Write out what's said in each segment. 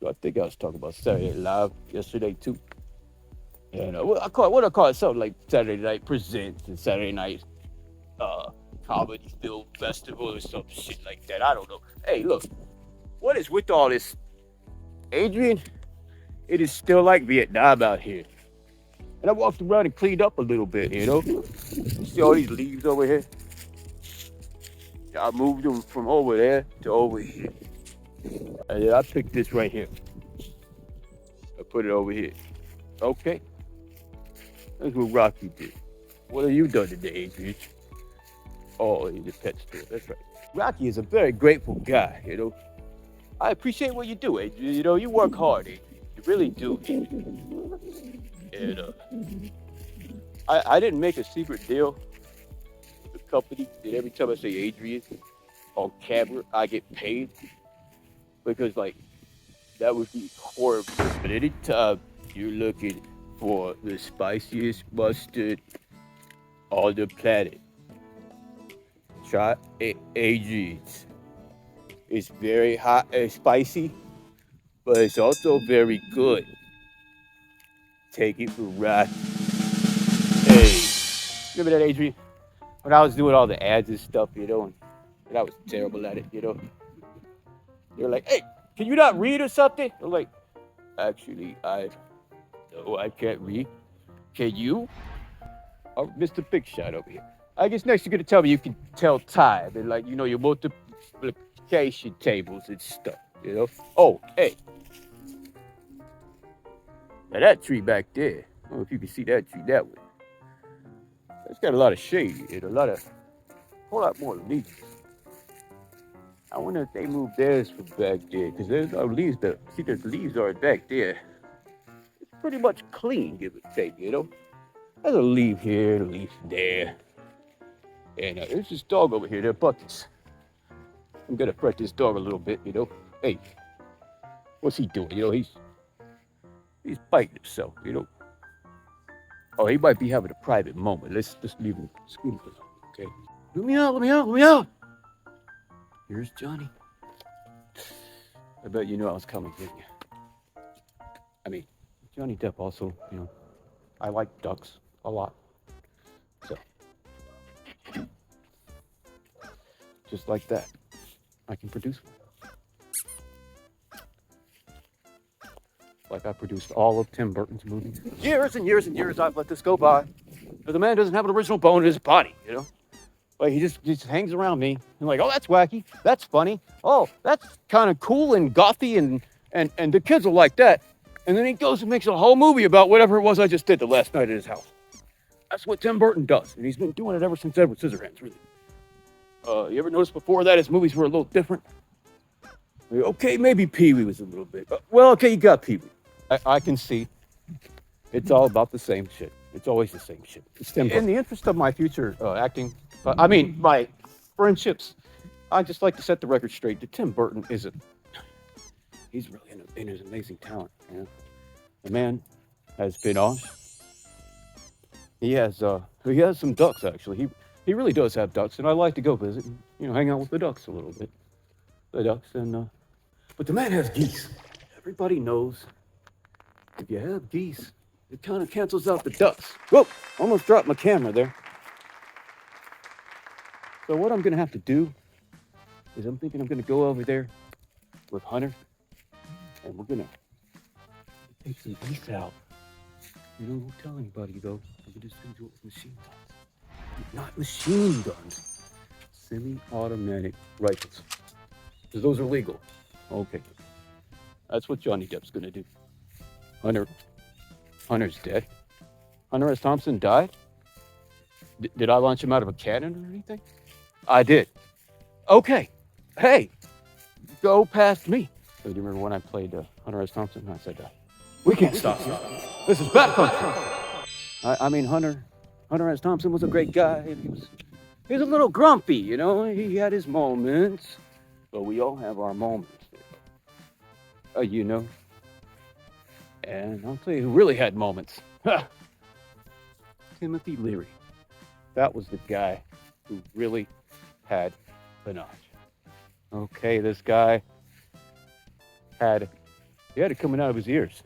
I think I was talking about Saturday Night Live yesterday too. And what I call it something like Saturday Night Presents and Saturday Night uh, Comedy Film Festival or some shit like that. I don't know. Hey, look, what is with all this, Adrian? It is still like Vietnam out here. And I walked around and cleaned up a little bit, you know. You see all these leaves over here? I moved them from over there to over here. And then I picked this right here. I put it over here. Okay. That's what Rocky did. What have you done today, Adrian? Oh, in the pet store. That's right. Rocky is a very grateful guy, you know. I appreciate what you do, Adrian. You know, you work hard, Adrian. You really do, Adrian. And I didn't make a secret deal with the company that every time I say Adrian on camera, I get paid. Because, like, that would be horrible. But anytime you're looking for the spiciest mustard on the planet, try Adrian's. It's very hot and spicy, but it's also very good. Take it for Rocky. Hey, remember that, Adrian? When I was doing all the ads and stuff, you know, and I was terrible at it, you know. They're like, hey, can you not read or something? I'm like, actually, no, I can't read. Can you? Oh, Mr. Big Shot over here. I guess next you're gonna tell me you can tell time and, like, you know, your multiplication tables and stuff, you know. Oh, hey. Now that tree back there, I don't know if you can see that tree that way. It's got a lot of shade and a whole lot more leaves. I wonder if they moved theirs from back there, because there's no leaves there. See, the leaves are back there. It's pretty much clean, give or take, you know. There's a leaf here, a leaf there. And there's this dog over here, they're Butkus. I'm gonna fret this dog a little bit, you know. Hey, what's he doing? You know, he's biting himself, you know. Oh, he might be having a private moment. Let's just leave him screaming, okay? Let me out, let me out, let me out! Here's Johnny. I bet you knew I was coming, didn't you? I mean, Johnnydepp also, you know, I like ducks a lot. So, just like that, I can produce one. Like I produced all of Tim Burton's movies. Years and years and years I've let this go by. But the man doesn't have an original bone in his body, you know? Like he just hangs around me. I'm like, oh, that's wacky. That's funny. Oh, that's kind of cool and gothy and the kids will like that. And then he goes and makes a whole movie about whatever it was I just did the last night at his house. That's what Tim Burton does. And he's been doing it ever since Edward Scissorhands, really. You ever notice before that his movies were a little different? Okay, maybe Pee-wee was a little bit. Well, okay, you got Pee-wee. I can see it's all about the same shit. It's always the same shit. It's Tim Burton. In the interest of my future acting, my friendships, I just like to set the record straight that Tim Burton he's really in his amazing talent. You know? The man has been on. He has some ducks, actually. He really does have ducks, and I like to go visit and, you know, hang out with the ducks a little bit. The ducks, but the man has geese. Everybody knows if you have geese, it kind of cancels out the ducks. Whoa, almost dropped my camera there. So what I'm going to have to do is I'm thinking I'm going to go over there with Hunter, and we're going to take some geese out. You don't tell anybody, though. We're just going to do it with machine guns. Not machine guns. Semi-automatic rifles. Because those are legal. Okay. That's what Johnny Depp's going to do. Hunter's dead. Hunter S. Thompson died? Did I launch him out of a cannon or anything? I did. Okay. Hey, go past me. So do you remember when I played Hunter S. Thompson? I said, we can't stop you. This is Bat Country. I mean, Hunter S. Thompson was a great guy. He was a little grumpy, you know. He had his moments. But we all have our moments. You know. And I'll tell you who really had moments. Timothy Leary. That was the guy who really had panache. Okay, this guy had He had it coming out of his ears.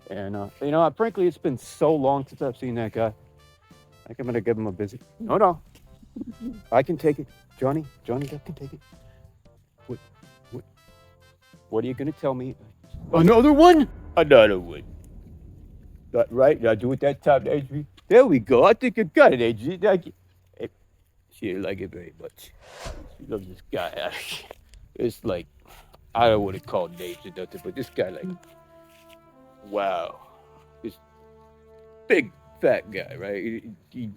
And, you know, frankly, it's been so long since I've seen that guy. I think I'm going to give him a visit. No, no. I can take it. Johnny Depp can take it. What, what, what are you going to tell me? Another one? Another one. Right? Did I do it that time, Adrian? There we go. I think you got it, Adrian. She didn't like it very much. She loves this guy. It's like, I don't want to call names or nothing, but this guy, like, wow. This big fat guy, right? G.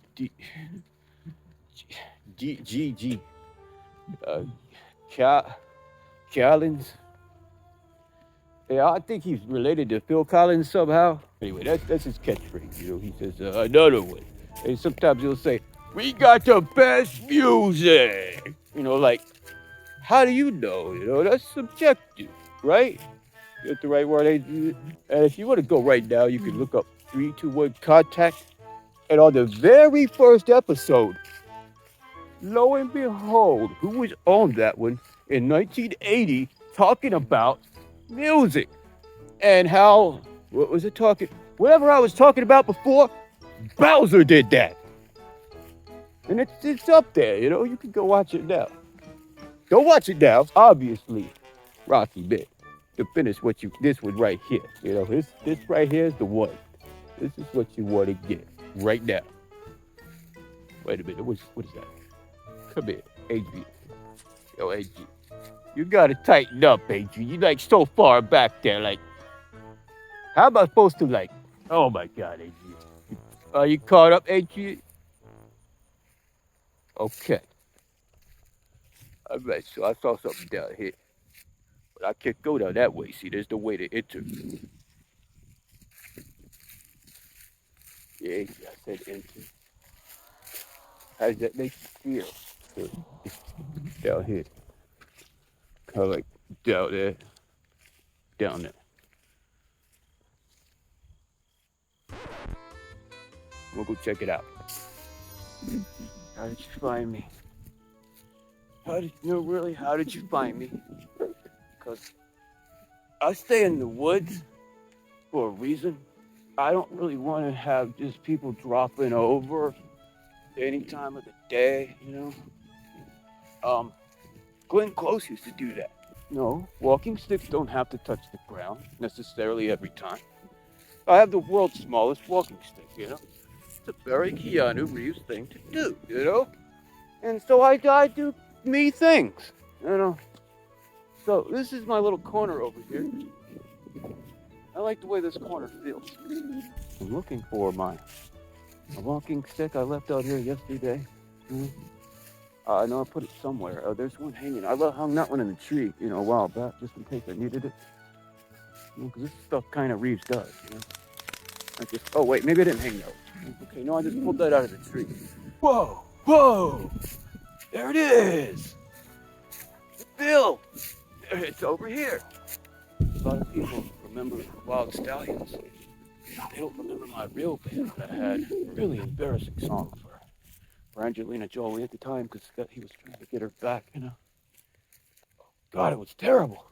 Uh, Collins. Yeah, I think he's related to Phil Collins somehow. Anyway, that's his catchphrase. You know, he says another one, and sometimes he'll say, "We got the best music." You know, like, how do you know? You know, that's subjective, right? That's the right word. And if you want to go right now, you can look up 321 Contact, and on the very first episode, lo and behold, who was on that one in 1980 talking about music and how, what was it talking? Whatever I was talking about before, BOWZER did that. And it's up there, you know, you can go watch it now. Go watch it now. Obviously, Rocky bit to finish this one right here. You know, this right here is the one. This is what you want to get right now. Wait a minute, what is that? Come here, AG. Yo, AG. You gotta tighten up, AG. You like so far back there, like, how am I supposed to, like, oh my God, AG. Are you caught up, AG? Okay. All right, so I saw something down here. But I can't go down that way. See, there's the way to enter. Yeah, AG, I said enter. How does that make you feel? Down here. Kind of like down there. Down there. We'll go check it out. How did you find me? How did you find me? Because I stay in the woods for a reason. I don't really want to have just people dropping over any time of the day, you know? Glenn Close used to do that. No, walking sticks don't have to touch the ground necessarily every time. I have the world's smallest walking stick, you know? It's a very Keanureeves thing to do, you know? And so I do me things, you know? So this is my little corner over here. I like the way this corner feels. I'm looking for my walking stick I left out here yesterday. I know I put it somewhere. Oh, there's one hanging. I hung that one in the tree, you know, a while back, just in case I needed it. You know, because this stuff kind of Reeves does, you know? Oh wait, maybe I didn't hang that. Okay, no, I just pulled that out of the tree. Whoa! There it is! Bill! It's over here. A lot of people remember Wild Stallions. They don't remember my real band that I had a really embarrassing song for Angelina Jolie at the time because he was trying to get her back, you know. God, it was terrible.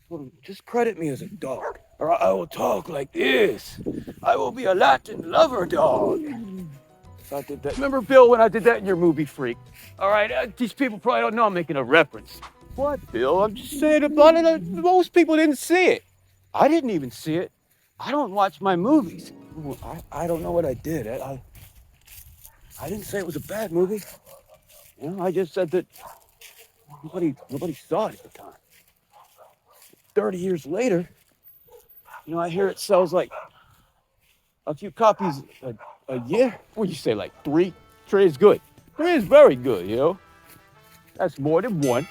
Well, just credit me as a dog, or I will talk like this. I will be a Latin lover dog. I did that. Remember, Bill, when I did that in your movie Freak? All right, these people probably don't know I'm making a reference. What, Bill? I'm just saying about it. Most people didn't see it. I didn't even see it. I don't watch my movies. I don't know what I did. I didn't say it was a bad movie. You know, I just said that nobody saw it at the time. 30 years later, you know, I hear it sells like a few copies a year. What do you say, like 3? 3 is good. 3 is very good, you know. That's more than 1.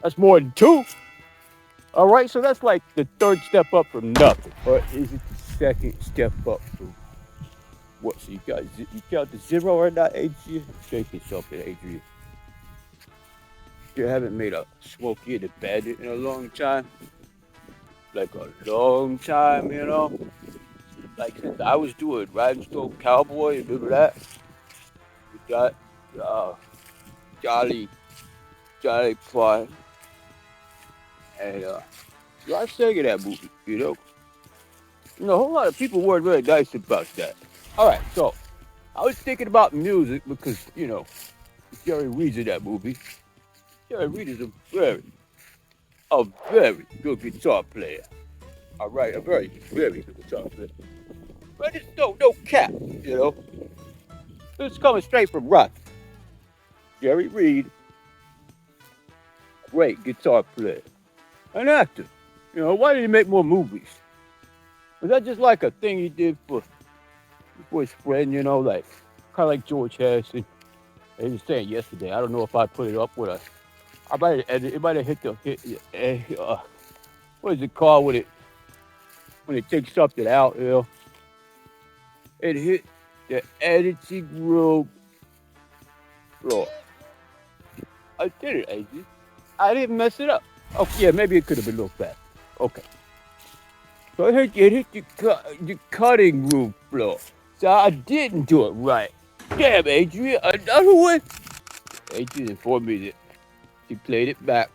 That's more than 2. All right, so that's like the 3rd step up from nothing. Or is it the 2nd step up from what? So you count the 0 or not, Adrian? Thinking something, Adrian. You haven't made a Smokey in the Bandit in a long time. Like a long time, you know. Like since I was doing Rhinestone Cowboy, remember that? We got Johnny Plot and So I sang in that movie, you know. You know, a whole lot of people weren't very nice about that. All right, so I was thinking about music because, you know, Jerry Reeves in that movie. Jerry Reeves is a very good guitar player. All right, a very good guitar player. But it's no cap, you know. It's coming straight from rock. Jerry Reed, great guitar player, an actor. You know, why did he make more movies? Was that just like a thing he did for his friend? You know, like kind of like George Harrison. He was saying yesterday. I don't know if I put it up with us. I might have edited. It might have what is it called when it takes something out? You know, it hit the editing room floor. I did it, AJ. I didn't mess it up. Oh yeah, maybe it could have been a little fast. Okay. So it hit the cutting room floor. So I didn't do it right. Damn, Adrian, another one. Adrian informed me that she played it back,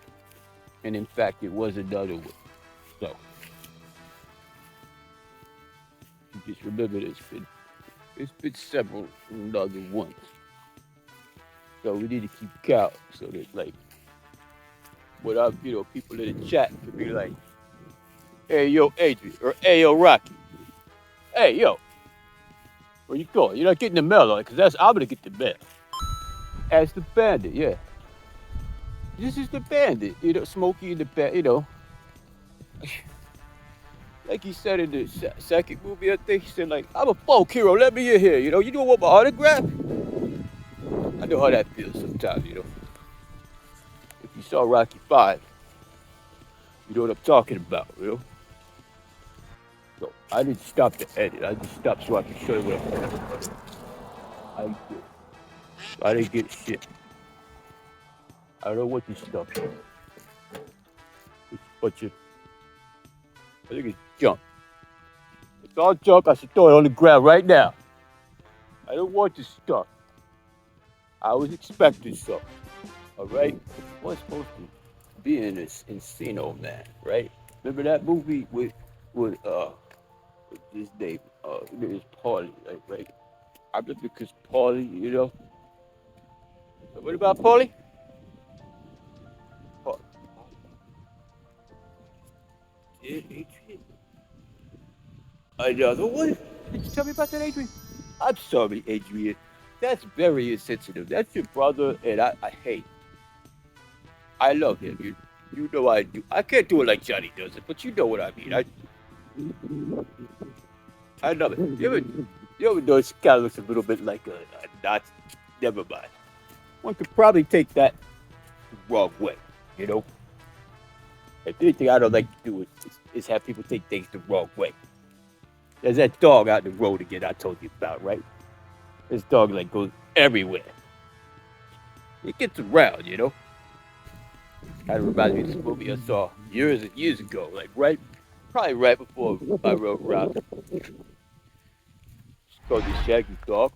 and in fact, it was another one. So just remember, it's been several another ones. So we need to keep count so that like, what up, you know, people in the chat could be like, hey yo, Adrian, or hey yo, Rocky, hey yo, where you going? You're not getting the mail, on because I'm gonna get the mail. As the bandit, yeah. This is the bandit, you know, Smokey and the bandit, you know. Like he said in the second movie, I think he said like, I'm a folk hero, let me in here, you know. You don't want my autograph? I know how that feels sometimes, you know. If you saw Rocky 5, you know what I'm talking about, you know. So I didn't stop the edit. I just stopped so I can show you what I'm talking about. I didn't get shit. I don't know what this stuff is. It's a bunch of, I think it's junk. It's all junk. I should throw it on the ground right now. I don't want this stuff. I was expecting something. All right? I was supposed to be in this Encino Man, right? Remember that movie with what's his name? His name is Paulie, right? I remember because Paulie, you know. What about Paulie? Paul. Adrian. Another one? Did you tell me about that, Adrian? I'm sorry, Adrian. That's very insensitive. That's your brother, and I hate. I love him. You know I do. I can't do it like Johnny does it, but you know what I mean. I love it. You ever know this guy looks a little bit like a Nazi? Never mind. One could probably take that the wrong way, you know? If anything I don't like to do is have people take things the wrong way. There's that dog out the road again I told you about, right? This dog like goes everywhere. It gets around, you know? Kind of reminds me of this movie I saw years and years ago, like probably right before I wrote Rock. It's called The Shaggy Dog.